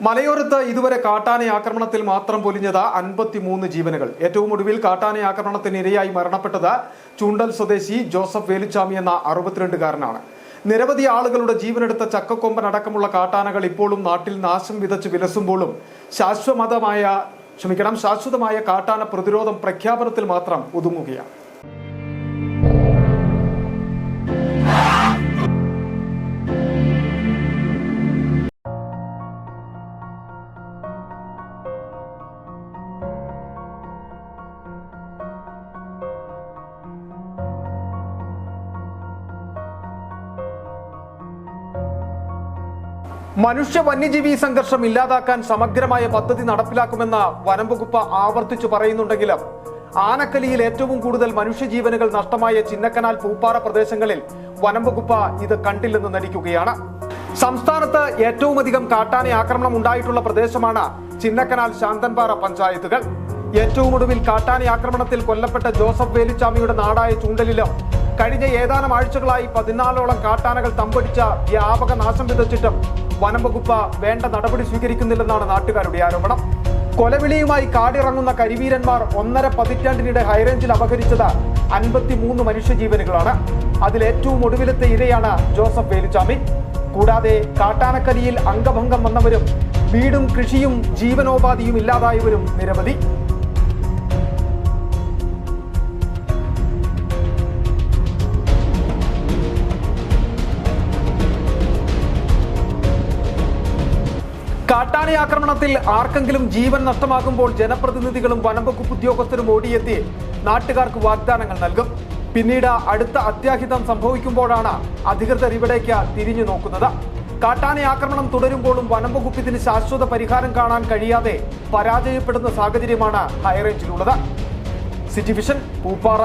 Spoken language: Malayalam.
മലയോരത്ത് ഇതുവരെ കാട്ടാന ആക്രമണത്തിൽ മാത്രം പൊലിഞ്ഞത് 53 ജീവനുകൾ. ഏറ്റവും ഒടുവിൽ കാട്ടാന ആക്രമണത്തിന് ഇരയായി മരണപ്പെട്ടത് ചൂണ്ടൽ സ്വദേശി ജോസഫ് വേലുച്ചാമി എന്ന 62-കാരനാണ്. നിരവധി ആളുകളുടെ ജീവനെടുത്ത ചക്കക്കൊമ്പൻ അടക്കമുള്ള കാട്ടാനകൾ ഇപ്പോഴും നാട്ടിൽ നാശം വിതച്ച് വിലസുമ്പോഴും ശാശ്വതമായ കാട്ടാന പ്രതിരോധം പ്രഖ്യാപനത്തിൽ മാത്രം ഒതുങ്ങുകയാണ്. മനുഷ്യ വന്യജീവി സംഘർഷം ഇല്ലാതാക്കാൻ സമഗ്രമായ പദ്ധതി നടപ്പിലാക്കുമെന്ന് വനം വകുപ്പ് ആവർത്തിച്ചു പറയുന്നുണ്ടെങ്കിലും ആനക്കലിയിൽ ഏറ്റവും കൂടുതൽ മനുഷ്യജീവനുകൾ നഷ്ടമായ ചിന്നക്കനാൽ പൂപ്പാറ പ്രദേശങ്ങളിൽ വനം വകുപ്പ് ഇത് കണ്ടില്ലെന്ന് നടിക്കുകയാണ്. സംസ്ഥാനത്ത് ഏറ്റവും അധികം കാട്ടാന ആക്രമണം ഉണ്ടായിട്ടുള്ള പ്രദേശമാണ് ചിന്നക്കനാൽ ശാന്തൻപാറ പഞ്ചായത്തുകൾ. ഏറ്റവും ഒടുവിൽ കാട്ടാന ആക്രമണത്തിൽ കൊല്ലപ്പെട്ട ജോസഫ് വേലുച്ചാമിയുടെ നാടായ ചൂണ്ടലിലും കഴിഞ്ഞ ഏതാനും ആഴ്ചകളായി 14ഓളം കാട്ടാനകൾ തമ്പടിച്ച വ്യാപക നാശം വിതച്ചിട്ടും വനം വകുപ്പ് വേണ്ട നടപടി സ്വീകരിക്കുന്നില്ലെന്നാണ് നാട്ടുകാരുടെ ആരോപണം. കൊലവിളിയുമായി കാടിറങ്ങുന്ന കരിവീരന്മാർ 1.5 പതിറ്റാണ്ടിനിടെ ഹൈറേഞ്ചിൽ അപഹരിച്ചത് 53 മനുഷ്യജീവനുകളാണ്. അതിൽ ഏറ്റവും ഒടുവിലത്തെ ഇരയാണ് ജോസഫ് വേലുച്ചാമി. കൂടാതെ കാട്ടാനക്കലിയിൽ അംഗഭംഗം വന്നവരും വീടും കൃഷിയും ജീവനോപാധിയും ഇല്ലാതായവരും നിരവധി. കാട്ടാന ആക്രമണത്തിൽ ആർക്കെങ്കിലും ജീവൻ നഷ്ടമാകുമ്പോൾ ജനപ്രതിനിധികളും വനംവകുപ്പ് ഉദ്യോഗസ്ഥരും ഓടിയെത്തി നാട്ടുകാർക്ക് വാഗ്ദാനങ്ങൾ നൽകും. പിന്നീട് അടുത്ത അത്യാഹിതം സംഭവിക്കുമ്പോഴാണ് അധികൃതർ ഇവിടേക്ക് തിരിഞ്ഞു നോക്കുന്നത്. കാട്ടാന ആക്രമണം തുടരുമ്പോഴും വനംവകുപ്പ് ഇതിന് ശാശ്വത പരിഹാരം കാണാൻ കഴിയാതെ പരാജയപ്പെടുന്ന സാഹചര്യമാണ് ഹൈറേഞ്ചിലുള്ളത്. City vision Pooppara.